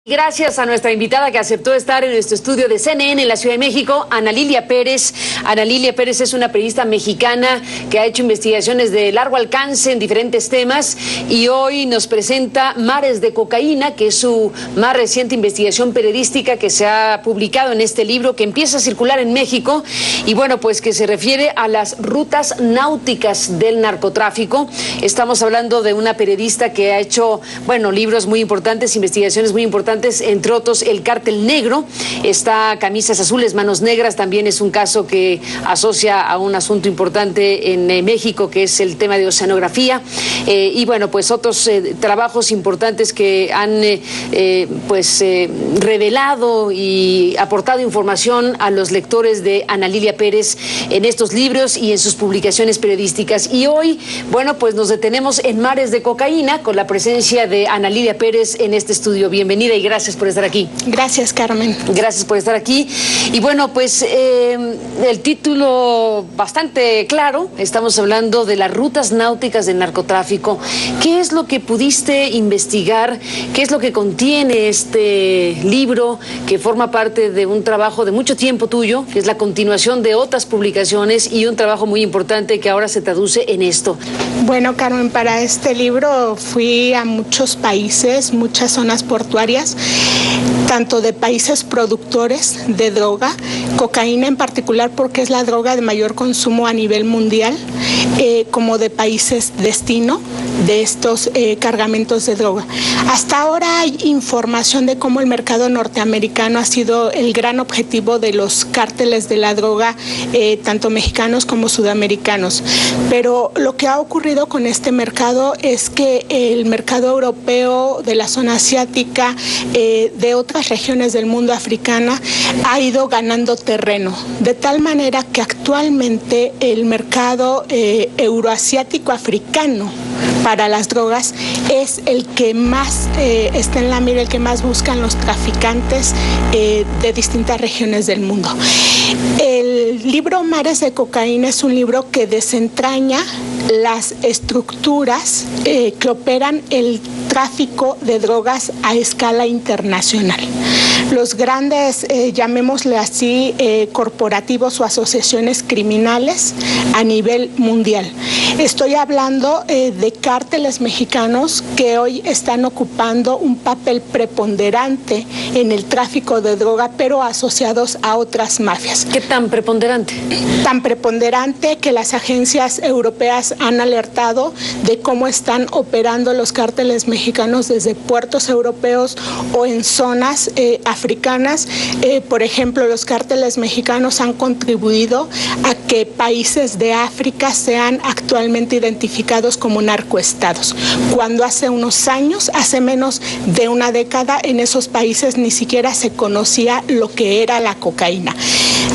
Gracias a nuestra invitada que aceptó estar en nuestro estudio de CNN en la Ciudad de México, Ana Lilia Pérez. Ana Lilia Pérez es una periodista mexicana que ha hecho investigaciones de largo alcance en diferentes temas y hoy nos presenta Mares de Cocaína, que es su más reciente investigación periodística que se ha publicado en este libro que empieza a circular en México y bueno, pues que se refiere a las rutas náuticas del narcotráfico. Estamos hablando de una periodista que ha hecho, bueno, libros muy importantes, investigaciones muy importantes, entre otros El Cártel Negro. Está Camisas Azules, Manos Negras, también es un caso que asocia a un asunto importante en México, que es el tema de oceanografía, y bueno, pues otros trabajos importantes que han revelado y aportado información a los lectores de Ana Lilia Pérez en estos libros y en sus publicaciones periodísticas. Y hoy, bueno, pues nos detenemos en Mares de Cocaína con la presencia de Ana Lilia Pérez en este estudio. Bienvenida y gracias por estar aquí. Gracias, Carmen. Gracias por estar aquí. Y bueno, pues el título bastante claro, estamos hablando de las rutas náuticas del narcotráfico. ¿Qué es lo que pudiste investigar? ¿Qué es lo que contiene este libro que forma parte de un trabajo de mucho tiempo tuyo, que es la continuación de otras publicaciones y un trabajo muy importante que ahora se traduce en esto? Bueno, Carmen, para este libro fui a muchos países, muchas zonas portuarias, tanto de países productores de droga, cocaína en particular porque es la droga de mayor consumo a nivel mundial, como de países destino de estos cargamentos de droga. Hasta ahora hay información de cómo el mercado norteamericano ha sido el gran objetivo de los cárteles de la droga, tanto mexicanos como sudamericanos. Pero lo que ha ocurrido con este mercado es que el mercado europeo, de la zona asiática, de otras regiones del mundo africana, ha ido ganando terreno, de tal manera que actualmente el mercado euroasiático africano para las drogas es el que más está en la mira, el que más buscan los traficantes de distintas regiones del mundo. El libro Mares de Cocaína es un libro que desentraña las estructuras que operan el tráfico de drogas a escala internacional. Los grandes, llamémosle así, corporativos o asociaciones criminales a nivel mundial. Estoy hablando de cárteles mexicanos que hoy están ocupando un papel preponderante en el tráfico de droga, pero asociados a otras mafias. ¿Qué tan preponderante? Tan preponderante que las agencias europeas han alertado de cómo están operando los cárteles mexicanos desde puertos europeos o en zonas africanas. Por ejemplo, los cárteles mexicanos han contribuido a que países de África sean actualmente identificados como narcoestados, cuando hace unos años, hace menos de una década, en esos países ni siquiera se conocía lo que era la cocaína.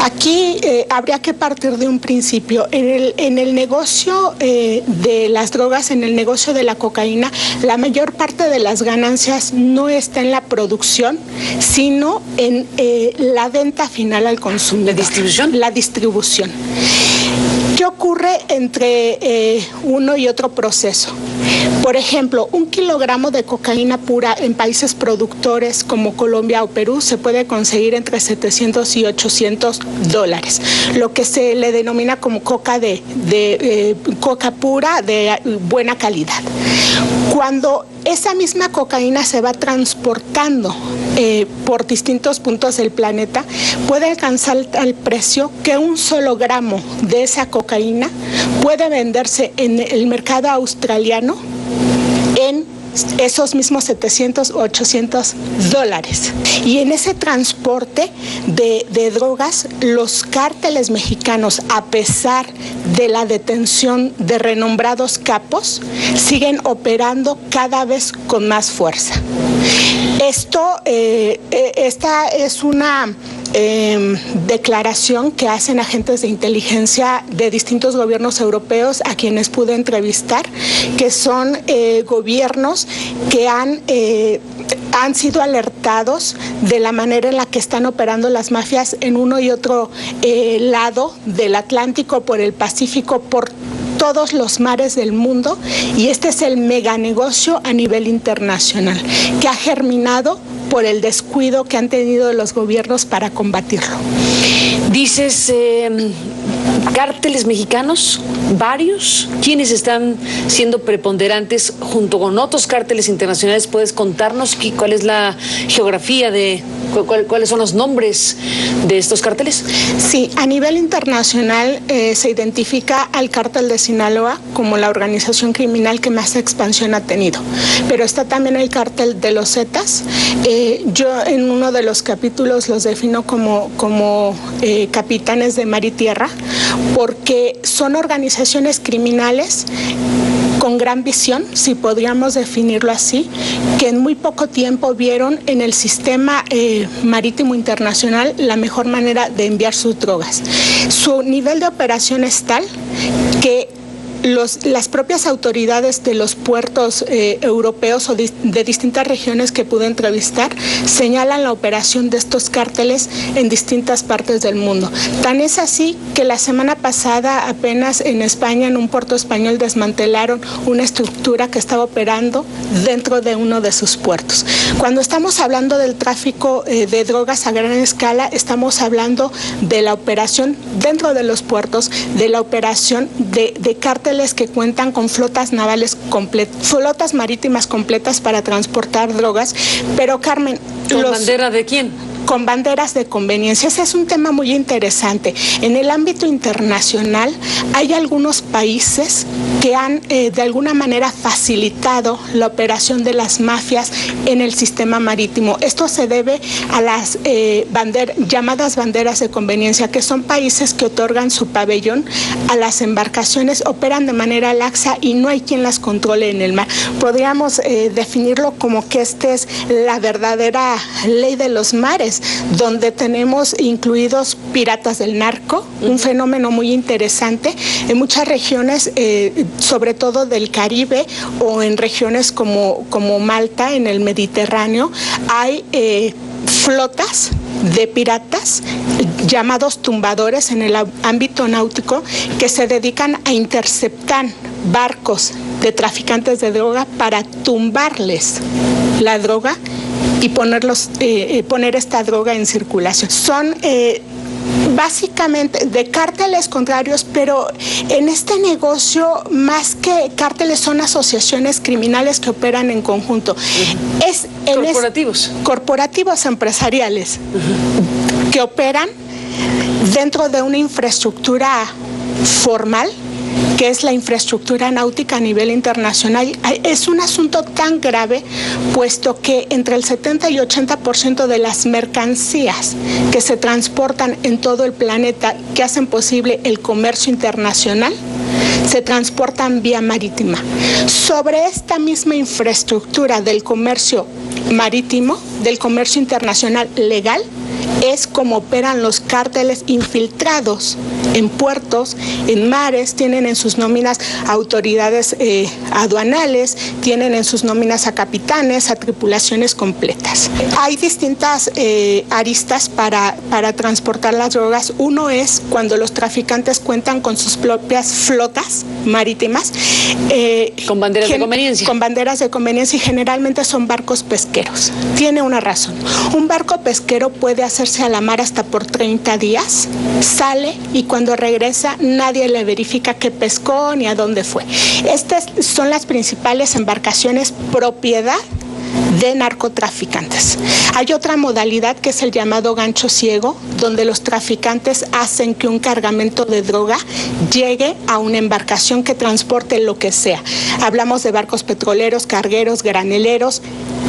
Aquí habría que partir de un principio. En el negocio de las drogas, en el negocio de la cocaína, la mayor parte de las ganancias no está en la producción, sino en la venta final al consumidor. ¿La distribución? La distribución. ¿Qué ocurre entre uno y otro proceso? Por ejemplo, 1 kilogramo de cocaína pura en países productores como Colombia o Perú se puede conseguir entre $700 y $800, lo que se le denomina como coca coca pura de buena calidad. Cuando esa misma cocaína se va transportando por distintos puntos del planeta, puede alcanzar el precio que 1 solo gramo de esa cocaína puede venderse en el mercado australiano en esos mismos $700 o $800. Y en ese transporte de drogas, los cárteles mexicanos, a pesar de la detención de renombrados capos, siguen operando cada vez con más fuerza. Esta es una declaración que hacen agentes de inteligencia de distintos gobiernos europeos a quienes pude entrevistar, que son gobiernos que han sido alertados de la manera en la que están operando las mafias en uno y otro lado del Atlántico, por el Pacífico, por todos los mares del mundo, y este es el meganegocio a nivel internacional que ha germinado por el descuido que han tenido los gobiernos para combatirlo. Dices, cárteles mexicanos, varios. ¿Quiénes están siendo preponderantes junto con otros cárteles internacionales? ¿Puedes contarnos cuál es la geografía cuáles son los nombres de estos cárteles? Sí, a nivel internacional se identifica al cártel de Sinaloa como la organización criminal que más expansión ha tenido, pero está también el cártel de los Zetas. Yo en uno de los capítulos los defino como capitanes de mar y tierra, porque son organizaciones criminales con gran visión, si podríamos definirlo así, que en muy poco tiempo vieron en el sistema marítimo internacional la mejor manera de enviar sus drogas. Su nivel de operación es tal que las propias autoridades de los puertos europeos o de distintas regiones que pude entrevistar señalan la operación de estos cárteles en distintas partes del mundo. Tan es así que la semana pasada apenas en España, en un puerto español, desmantelaron una estructura que estaba operando dentro de uno de sus puertos. Cuando estamos hablando del tráfico de drogas a gran escala, estamos hablando de la operación dentro de los puertos, de la operación de cárteles que cuentan con flotas navales flotas marítimas completas para transportar drogas, pero Carmen... ¿Con bandera de quién? Con banderas de conveniencia. Ese es un tema muy interesante. En el ámbito internacional hay algunos países que han de alguna manera facilitado la operación de las mafias en el sistema marítimo. Esto se debe a las llamadas banderas de conveniencia, que son países que otorgan su pabellón a las embarcaciones, operan de manera laxa y no hay quien las controle en el mar. Podríamos definirlo como que esta es la verdadera ley de los mares, donde tenemos incluidos piratas del narco, un fenómeno muy interesante en muchas regiones, sobre todo del Caribe o en regiones como Malta, en el Mediterráneo, hay flotas de piratas llamados tumbadores en el ámbito náutico que se dedican a interceptar barcos de traficantes de droga para tumbarles la droga y poner esta droga en circulación. Son básicamente de cárteles contrarios, pero en este negocio más que cárteles son asociaciones criminales que operan en conjunto. Corporativos empresariales que operan dentro de una infraestructura formal, que es la infraestructura náutica a nivel internacional. Es un asunto tan grave, puesto que entre el 70 y 80% de las mercancías que se transportan en todo el planeta, que hacen posible el comercio internacional, se transportan vía marítima. Sobre esta misma infraestructura del comercio marítimo, del comercio internacional legal, es como operan los cárteles infiltrados en puertos, en mares, tienen en sus nóminas autoridades aduanales, tienen en sus nóminas a capitanes, a tripulaciones completas. Hay distintas aristas para transportar las drogas. Uno es cuando los traficantes cuentan con sus propias flotas marítimas. Con banderas de conveniencia. Con banderas de conveniencia, y generalmente son barcos pesqueros. Tiene una razón. Un barco pesquero puede hacerse a la mar hasta por 30 días, sale y cuando regresa nadie le verifica qué pescó ni a dónde fue. Estas son las principales embarcaciones propiedad de narcotraficantes. Hay otra modalidad que es el llamado gancho ciego, donde los traficantes hacen que un cargamento de droga llegue a una embarcación que transporte lo que sea. Hablamos de barcos petroleros, cargueros, graneleros,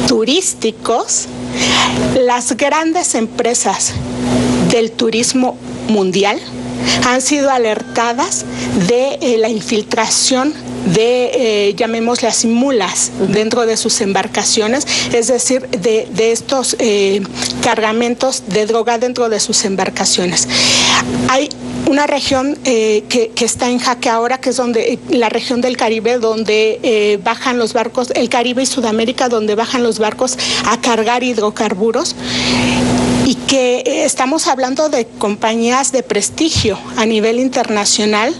turísticos. Las grandes empresas del turismo mundial han sido alertadas de la infiltración de, llamémosle así, mulas dentro de sus embarcaciones, es decir, de estos cargamentos de droga dentro de sus embarcaciones. Hay una región que está en jaque ahora, que es la región del Caribe, donde bajan los barcos, el Caribe y Sudamérica, donde bajan los barcos a cargar hidrocarburos, y que estamos hablando de compañías de prestigio a nivel internacional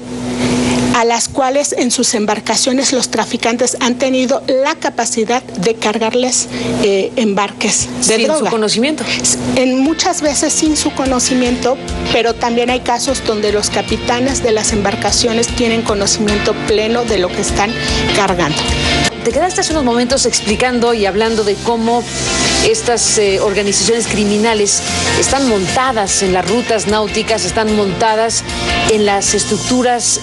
a las cuales en sus embarcaciones los traficantes han tenido la capacidad de cargarles embarques de droga. Sin su conocimiento. Muchas veces sin su conocimiento, pero también hay casos donde los capitanes de las embarcaciones tienen conocimiento pleno de lo que están cargando. Te quedaste hace unos momentos explicando y hablando de cómo estas organizaciones criminales están montadas en las rutas náuticas, están montadas en las estructuras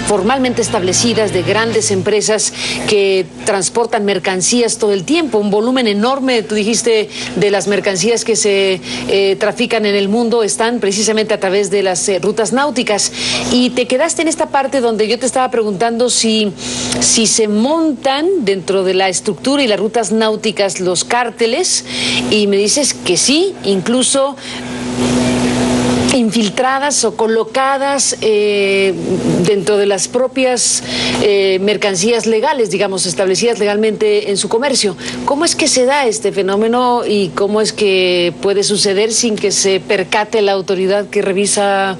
formalmente establecidas de grandes empresas que transportan mercancías todo el tiempo, un volumen enorme, tú dijiste, de las mercancías que se trafican en el mundo están precisamente a través de las rutas náuticas. Y te quedaste en esta parte donde yo te estaba preguntando si se montan dentro de la estructura y las rutas náuticas los cárteles, y me dices que sí, incluso infiltradas o colocadas dentro de las propias mercancías legales, digamos, establecidas legalmente en su comercio. ¿Cómo es que se da este fenómeno y cómo es que puede suceder sin que se percate la autoridad que revisa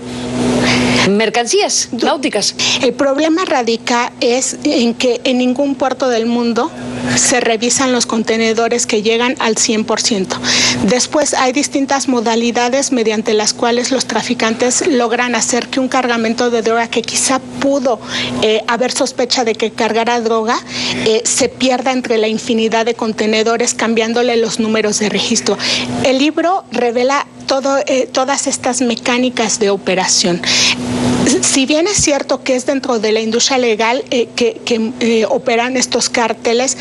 mercancías náuticas? El problema radica en que en ningún puerto del mundo se revisan los contenedores que llegan al 100%. Después hay distintas modalidades mediante las cuales los traficantes logran hacer que un cargamento de droga que quizá pudo haber sospecha de que cargara droga se pierda entre la infinidad de contenedores, cambiándole los números de registro. El libro revela todas estas mecánicas de operación. Si bien es cierto que es dentro de la industria legal que operan estos cárteles,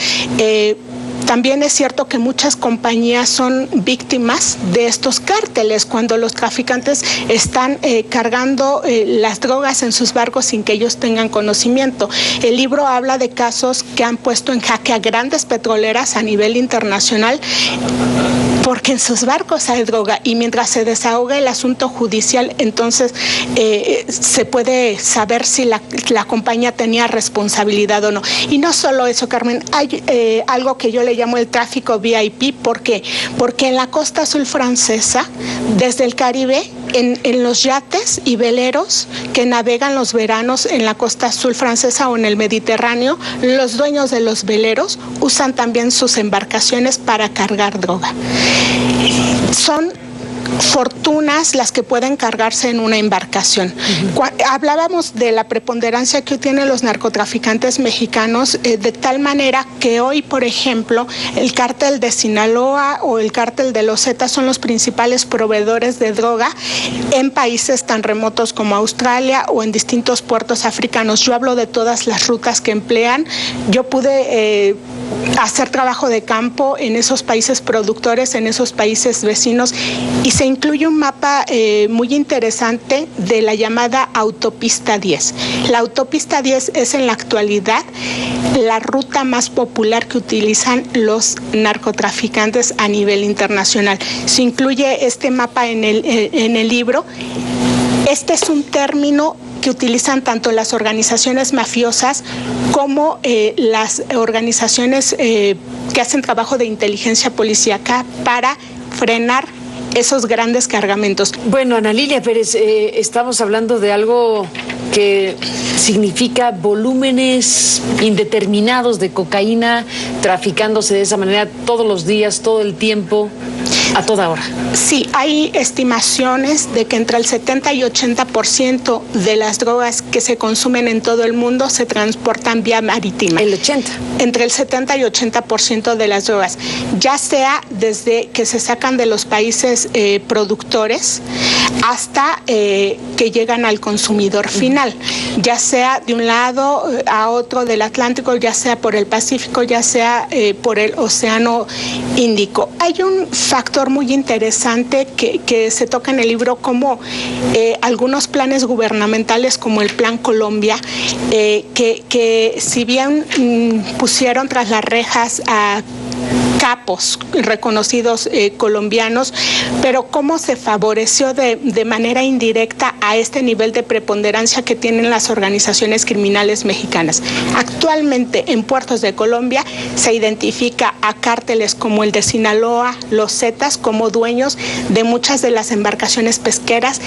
también es cierto que muchas compañías son víctimas de estos cárteles cuando los traficantes están cargando las drogas en sus barcos sin que ellos tengan conocimiento. El libro habla de casos que han puesto en jaque a grandes petroleras a nivel internacional porque en sus barcos hay droga, y mientras se desahoga el asunto judicial, entonces se puede saber si la compañía tenía responsabilidad o no. Y no solo eso, Carmen, hay algo que yo le llamo el tráfico VIP. ¿Por qué? Porque en la costa azul francesa, desde el Caribe, en los yates y veleros que navegan los veranos en la costa azul francesa o en el Mediterráneo, los dueños de los veleros usan también sus embarcaciones para cargar droga. Son fortunas las que pueden cargarse en una embarcación. Hablábamos de la preponderancia que tienen los narcotraficantes mexicanos, de tal manera que hoy, por ejemplo, el cártel de Sinaloa o el cártel de los Zetas son los principales proveedores de droga en países tan remotos como Australia o en distintos puertos africanos. Yo hablo de todas las rutas que emplean. Yo pude hacer trabajo de campo en esos países productores, en esos países vecinos, y se incluye un mapa muy interesante de la llamada Autopista 10. La Autopista 10 es en la actualidad la ruta más popular que utilizan los narcotraficantes a nivel internacional. Se incluye este mapa en el libro. Este es un término que utilizan tanto las organizaciones mafiosas como las organizaciones que hacen trabajo de inteligencia policíaca para frenar esos grandes cargamentos. Bueno, Ana Lilia Pérez, estamos hablando de algo que significa volúmenes indeterminados de cocaína traficándose de esa manera todos los días, todo el tiempo, a toda hora. Sí, hay estimaciones de que entre el 70 y 80% de las drogas que se consumen en todo el mundo se transportan vía marítima. ¿El 80? Entre el 70 y 80% de las drogas, ya sea desde que se sacan de los países productores hasta que llegan al consumidor final, ya sea de un lado a otro del Atlántico, ya sea por el Pacífico, ya sea por el Océano Índico. Hay un factor muy interesante que se toca en el libro, como algunos planes gubernamentales como el Plan Colombia, que si bien pusieron tras las rejas a capos reconocidos colombianos, pero cómo se favoreció de manera indirecta a este nivel de preponderancia que tienen las organizaciones criminales mexicanas. Actualmente en puertos de Colombia se identifica a cárteles como el de Sinaloa, los Zetas, como dueños de muchas de las embarcaciones pesqueras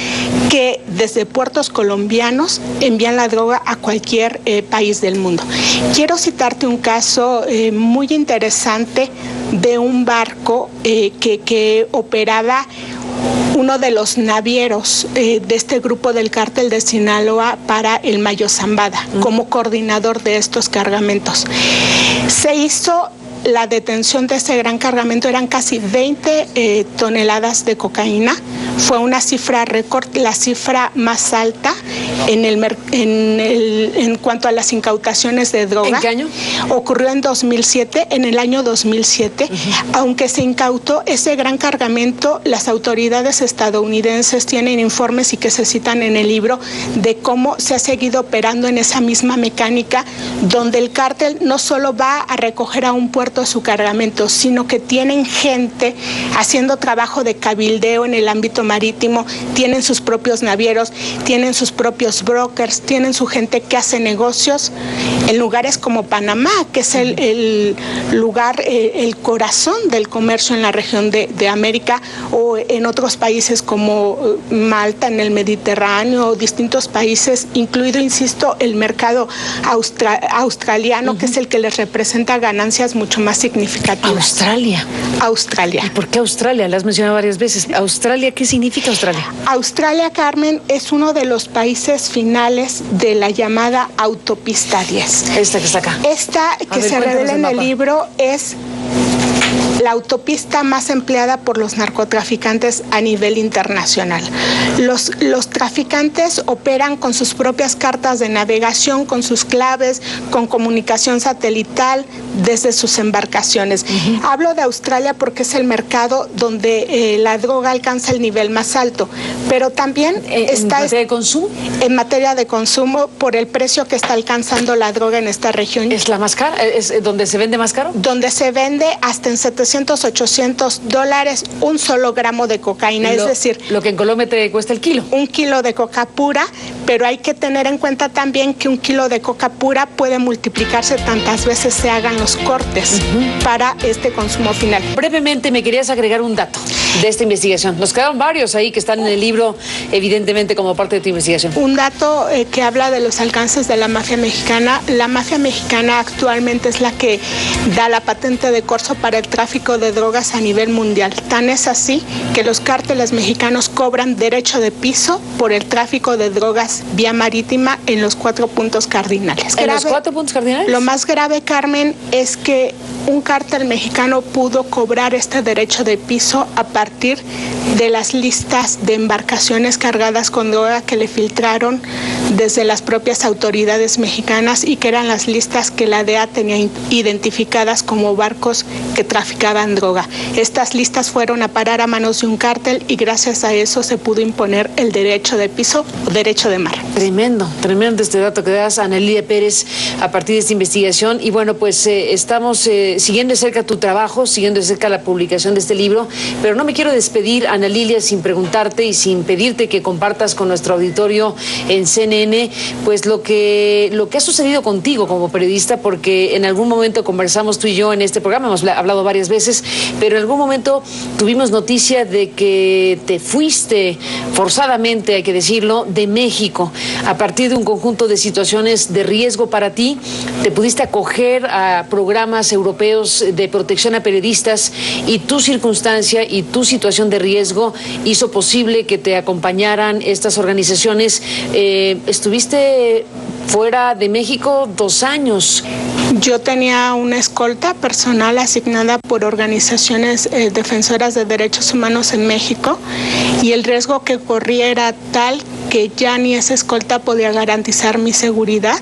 que desde puertos colombianos envían la droga a cualquier país del mundo. Quiero citarte un caso muy interesante de un barco que operaba uno de los navieros de este grupo del cártel de Sinaloa para el Mayo Zambada, como coordinador de estos cargamentos. Se hizo la detención de ese gran cargamento, eran casi 20 toneladas de cocaína. Fue una cifra récord, la cifra más alta en cuanto a las incautaciones de droga. ¿En qué año? Ocurrió en 2007, en el año 2007. Aunque se incautó ese gran cargamento, las autoridades estadounidenses tienen informes y que se citan en el libro de cómo se ha seguido operando en esa misma mecánica, donde el cártel no solo va a recoger a un puerto su cargamento, sino que tienen gente haciendo trabajo de cabildeo en el ámbito marítimo, tienen sus propios navieros, tienen sus propios brokers, tienen su gente que hace negocios en lugares como Panamá, que es el lugar, el corazón del comercio en la región de América, o en otros países como Malta, en el Mediterráneo, o distintos países, incluido, insisto, el mercado australiano, que es el que les representa ganancias mucho más significativas. Australia. ¿Y por qué Australia? La has mencionado varias veces. ¿Australia? ¿Qué significa Australia? Australia, Carmen, es uno de los países finales de la llamada autopista 10. Esta que está acá. Esta que se revela en el libro es la autopista más empleada por los narcotraficantes a nivel internacional. Los traficantes operan con sus propias cartas de navegación, con sus claves, con comunicación satelital desde sus embarcaciones. Hablo de Australia porque es el mercado donde la droga alcanza el nivel más alto, pero también está... ¿En materia de consumo? En materia de consumo, por el precio que está alcanzando la droga en esta región. ¿Es la más cara? ¿Es donde se vende más caro? Donde se vende hasta en $700-800 un solo gramo de cocaína, es decir... Lo que en Colombia te cuesta el kilo. Un kilo de coca pura, pero hay que tener en cuenta también que un kilo de coca pura puede multiplicarse tantas veces se hagan los cortes para este consumo final. Brevemente, me querías agregar un dato de esta investigación. Nos quedaron varios ahí que están en el libro, evidentemente, como parte de tu investigación. Un dato que habla de los alcances de la mafia mexicana. La mafia mexicana actualmente es la que da la patente de corso para el tráfico de drogas a nivel mundial. Tan es así que los cárteles mexicanos cobran derecho de piso por el tráfico de drogas vía marítima en los 4 puntos cardinales. ¿En los 4 puntos cardinales? Lo más grave, Carmen, es que un cártel mexicano pudo cobrar este derecho de piso a partir de las listas de embarcaciones cargadas con droga que le filtraron desde las propias autoridades mexicanas y que eran las listas que la DEA tenía identificadas como barcos que traficaban droga. Estas listas fueron a parar a manos de un cártel y gracias a eso se pudo imponer el derecho de piso o derecho de mar. Tremendo este dato que das, Ana Lilia Pérez, a partir de esta investigación. Y bueno, pues estamos siguiendo de cerca tu trabajo, siguiendo de cerca la publicación de este libro, pero no me quiero despedir, Ana Lilia, sin preguntarte y sin pedirte que compartas con nuestro auditorio en CNN, pues lo que ha sucedido contigo como periodista, porque en algún momento conversamos tú y yo en este programa, hemos hablado varias veces, pero en algún momento tuvimos noticia de que te fuiste forzadamente, hay que decirlo, de México, a partir de un conjunto de situaciones de riesgo para ti. Te pudiste acoger a programas europeos de protección a periodistas y tu circunstancia y tu situación de riesgo hizo posible que te acompañaran estas organizaciones. Estuviste fuera de México 2 años. Yo tenía una escolta personal asignada por organizaciones defensoras de derechos humanos en México y el riesgo que corría era tal que ya ni esa escolta podía garantizar mi seguridad.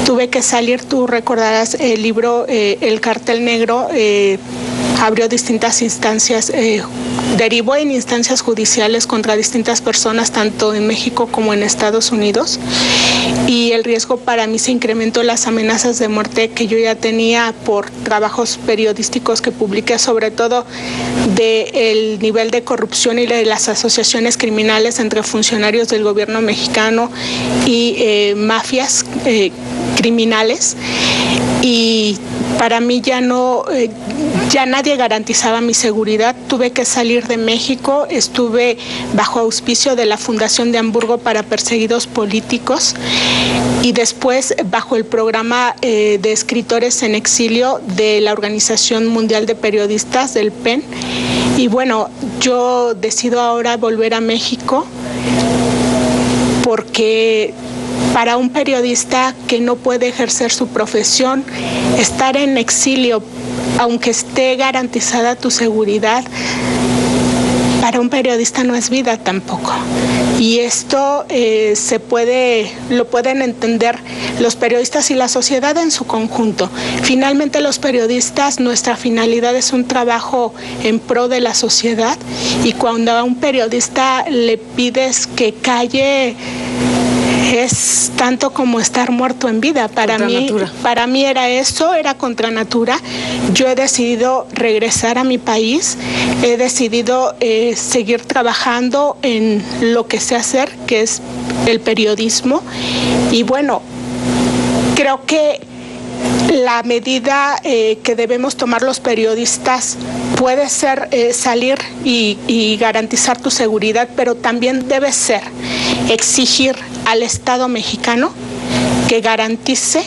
Tuve que salir, tú recordarás el libro El Cartel Negro, abrió distintas instancias, derivó en instancias judiciales contra distintas personas, tanto en México como en Estados Unidos. Y el riesgo para mí se incrementó, las amenazas de muerte que yo ya tenía por trabajos periodísticos que publiqué, sobre todo del nivel de corrupción y de las asociaciones criminales entre funcionarios del gobierno mexicano y mafias criminales, y para mí ya nadie garantizaba mi seguridad. Tuve que salir de México, estuve bajo auspicio de la Fundación de Hamburgo para Perseguidos Políticos y después bajo el programa de escritores en exilio de la Organización Mundial de Periodistas, del PEN. Y bueno, yo decido ahora volver a México porque para un periodista que no puede ejercer su profesión, estar en exilio, aunque esté garantizada tu seguridad, para un periodista no es vida tampoco. Y esto lo pueden entender los periodistas y la sociedad en su conjunto. Finalmente los periodistas, nuestra finalidad es un trabajo en pro de la sociedad, y cuando a un periodista le pides que calle, es tanto como estar muerto en vida. Para mí era eso, era contra natura. Yo he decidido regresar a mi país, he decidido seguir trabajando en lo que sé hacer, que es el periodismo. Y bueno, creo que la medida que debemos tomar los periodistas puede ser salir y garantizar tu seguridad, pero también debe ser exigir al Estado mexicano que garantice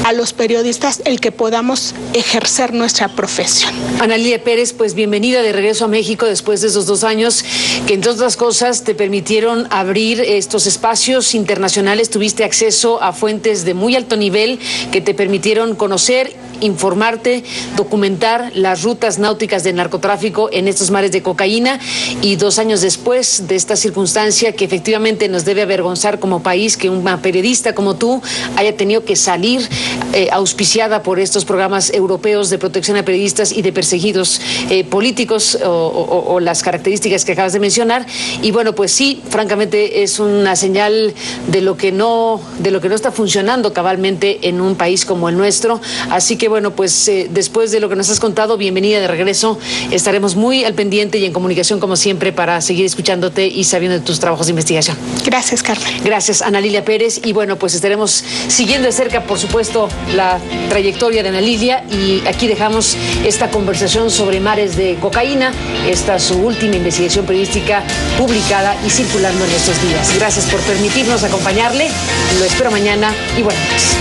a los periodistas el que podamos ejercer nuestra profesión. Ana Lilia Pérez, pues bienvenida de regreso a México después de esos 2 años que, entre otras cosas, te permitieron abrir estos espacios internacionales. Tuviste acceso a fuentes de muy alto nivel que te permitieron conocer, informarte, documentar las rutas náuticas del narcotráfico en estos mares de cocaína, y 2 años después de esta circunstancia que efectivamente nos debe avergonzar como país, que una periodista como tú haya tenido que salir auspiciada por estos programas europeos de protección a periodistas y de perseguidos políticos o las características que acabas de mencionar. Y bueno, pues sí, francamente es una señal de lo que no está funcionando cabalmente en un país como el nuestro. Así que bueno, pues después de lo que nos has contado, bienvenida de regreso. Estaremos muy al pendiente y en comunicación como siempre para seguir escuchándote y sabiendo de tus trabajos de investigación. Gracias, Carmen. Gracias, Ana Lilia Pérez. Y bueno, pues estaremos siguiendo de cerca, por supuesto, la trayectoria de Ana Lilia, y aquí dejamos esta conversación sobre mares de cocaína. Esta es su última investigación periodística publicada y circulando en estos días. Gracias por permitirnos acompañarle. Lo espero mañana y buenas noches.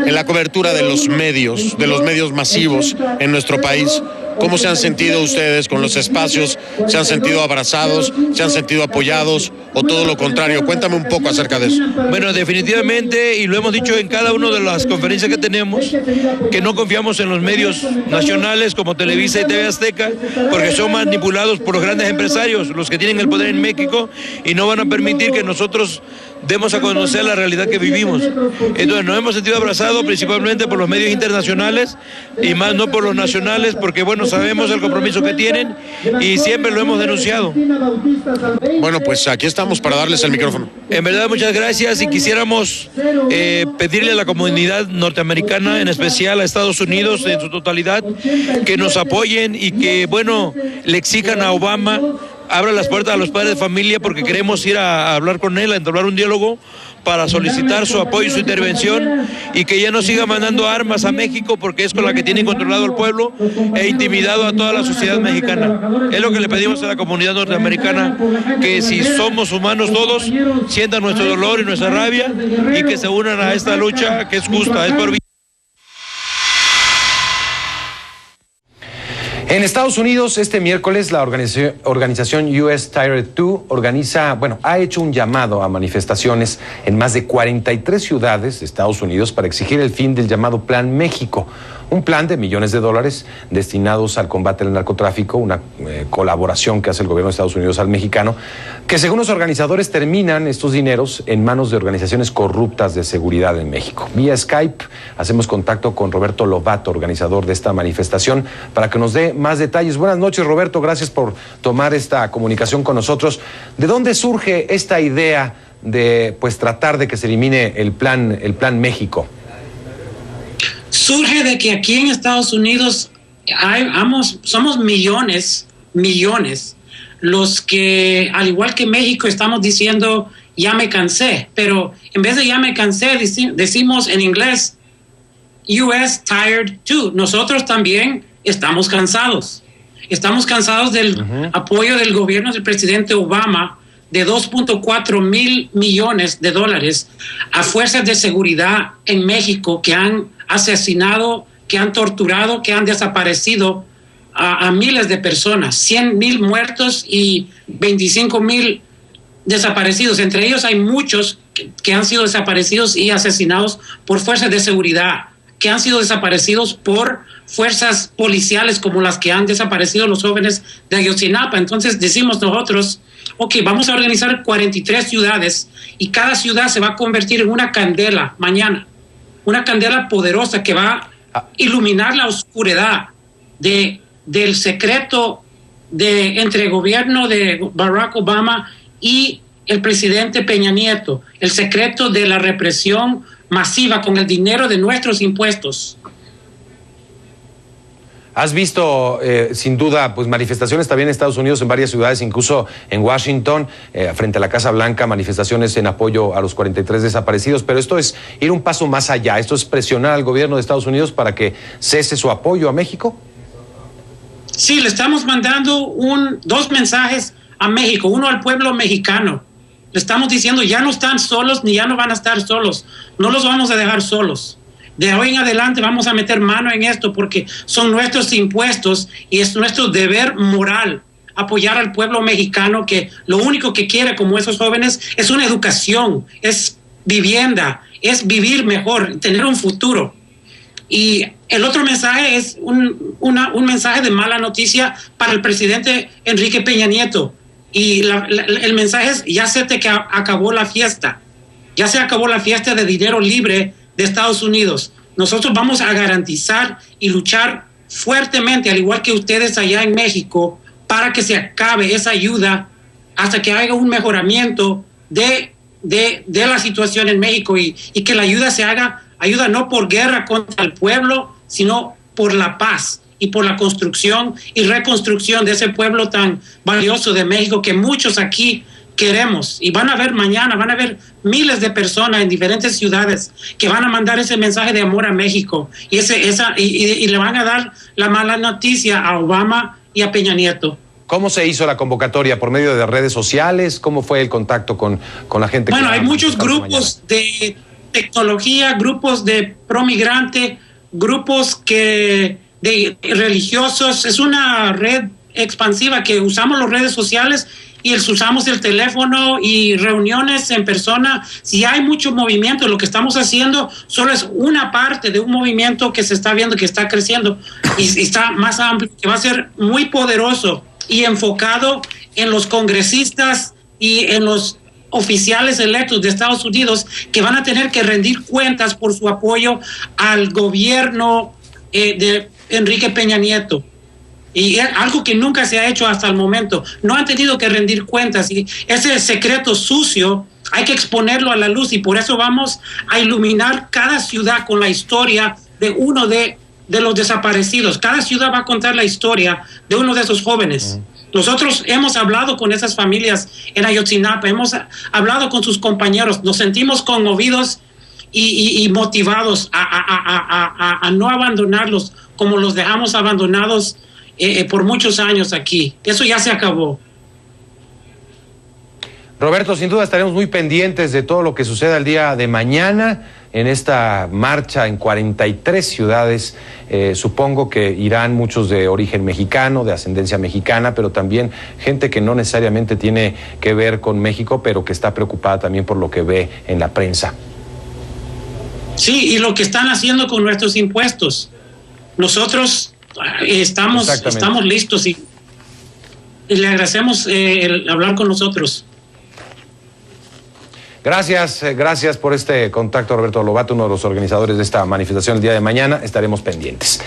En la cobertura de los medios masivos en nuestro país, ¿cómo se han sentido ustedes con los espacios? ¿Se han sentido abrazados? ¿Se han sentido apoyados? ¿O todo lo contrario? Cuéntame un poco acerca de eso. Bueno, definitivamente, y lo hemos dicho en cada una de las conferencias que tenemos, que no confiamos en los medios nacionales como Televisa y TV Azteca, porque son manipulados por los grandes empresarios, los que tienen el poder en México, y no van a permitir que nosotros demos a conocer la realidad que vivimos. Entonces nos hemos sentido abrazados principalmente por los medios internacionales y más no por los nacionales, porque bueno, sabemos el compromiso que tienen y siempre lo hemos denunciado. Bueno, pues aquí estamos para darles el micrófono. En verdad, muchas gracias, y quisiéramos pedirle a la comunidad norteamericana, en especial a Estados Unidos en su totalidad, que nos apoyen y que, bueno, le exijan a Obama abra las puertas a los padres de familia, porque queremos ir a hablar con él, a entablar un diálogo para solicitar su apoyo y su intervención, y que ya no siga mandando armas a México, porque es con la que tienen controlado el pueblo e intimidado a toda la sociedad mexicana. Es lo que le pedimos a la comunidad norteamericana, que si somos humanos todos, sientan nuestro dolor y nuestra rabia y que se unan a esta lucha que es justa, es por vida. En Estados Unidos, este miércoles, la organización US Tier 2 ha hecho un llamado a manifestaciones en más de 43 ciudades de Estados Unidos para exigir el fin del llamado Plan México, un plan de millones de dólares destinados al combate al narcotráfico, una colaboración que hace el gobierno de Estados Unidos al mexicano, que según los organizadores terminan estos dineros en manos de organizaciones corruptas de seguridad en México. Vía Skype hacemos contacto con Roberto Lobato, organizador de esta manifestación, para que nos dé más detalles. Buenas noches, Roberto, gracias por tomar esta comunicación con nosotros. ¿De dónde surge esta idea de tratar de que se elimine el plan México? Surge de que aquí en Estados Unidos somos millones los que, al igual que México, estamos diciendo ya me cansé, pero en vez de ya me cansé, decimos en inglés, US tired too. Nosotros también estamos cansados. Estamos cansados del apoyo del gobierno del presidente Obama de 2.4 mil millones de dólares a fuerzas de seguridad en México que han asesinado, que han torturado, que han desaparecido a miles de personas, 100,000 muertos y 25,000 desaparecidos. Entre ellos hay muchos que han sido desaparecidos y asesinados por fuerzas de seguridad, que han sido desaparecidos por fuerzas policiales como las que han desaparecido los jóvenes de Ayotzinapa. Entonces decimos nosotros, ok, vamos a organizar 43 ciudades y cada ciudad se va a convertir en una candela mañana, una candela poderosa que va a iluminar la oscuridad del secreto entre el gobierno de Barack Obama y el presidente Peña Nieto, el secreto de la represión masiva con el dinero de nuestros impuestos. Has visto, sin duda, pues manifestaciones también en Estados Unidos, en varias ciudades, incluso en Washington, frente a la Casa Blanca, manifestaciones en apoyo a los 43 desaparecidos, pero esto es ir un paso más allá, esto es presionar al gobierno de Estados Unidos para que cese su apoyo a México. Sí, le estamos mandando dos mensajes a México, uno al pueblo mexicano. Le estamos diciendo, ya no están solos ni ya no van a estar solos, no los vamos a dejar solos. De hoy en adelante vamos a meter mano en esto porque son nuestros impuestos y es nuestro deber moral apoyar al pueblo mexicano que lo único que quiere, como esos jóvenes, es una educación, es vivienda, es vivir mejor, tener un futuro. Y el otro mensaje es un mensaje de mala noticia para el presidente Enrique Peña Nieto. Y el mensaje es, ya se te acabó la fiesta, ya se acabó la fiesta de dinero libre de Estados Unidos. Nosotros vamos a garantizar y luchar fuertemente, al igual que ustedes allá en México, para que se acabe esa ayuda hasta que haya un mejoramiento de la situación en México y que la ayuda se haga, ayuda no por guerra contra el pueblo, sino por la paz y por la construcción y reconstrucción de ese pueblo tan valioso de México que muchos aquí queremos. Y van a ver mañana, van a ver miles de personas en diferentes ciudades que van a mandar ese mensaje de amor a México y le van a dar la mala noticia a Obama y a Peña Nieto. ¿Cómo se hizo la convocatoria? ¿Por medio de redes sociales? ¿Cómo fue el contacto con la gente? Bueno, hay muchos grupos de tecnología, grupos de promigrante, grupos de religiosos. Es una red expansiva que usamos las redes sociales y usamos el teléfono y reuniones en persona. Si hay mucho movimiento, lo que estamos haciendo solo es una parte de un movimiento que se está viendo, que está creciendo y está más amplio, que va a ser muy poderoso y enfocado en los congresistas y en los oficiales electos de Estados Unidos que van a tener que rendir cuentas por su apoyo al gobierno de Enrique Peña Nieto. Y es algo que nunca se ha hecho hasta el momento. No han tenido que rendir cuentas y ese secreto sucio hay que exponerlo a la luz y por eso vamos a iluminar cada ciudad con la historia de uno de los desaparecidos. Cada ciudad va a contar la historia de uno de esos jóvenes. Nosotros hemos hablado con esas familias en Ayotzinapa, hemos hablado con sus compañeros, nos sentimos conmovidos y motivados a no abandonarlos como los dejamos abandonados por muchos años aquí. Eso ya se acabó. Roberto, sin duda estaremos muy pendientes de todo lo que suceda el día de mañana en esta marcha en 43 ciudades. Supongo que irán muchos de origen mexicano, de ascendencia mexicana, pero también gente que no necesariamente tiene que ver con México, pero que está preocupada también por lo que ve en la prensa. Sí, y lo que están haciendo con nuestros impuestos. Nosotros estamos listos y le agradecemos el hablar con nosotros. Gracias por este contacto, Roberto Lobato, uno de los organizadores de esta manifestación el día de mañana. Estaremos pendientes.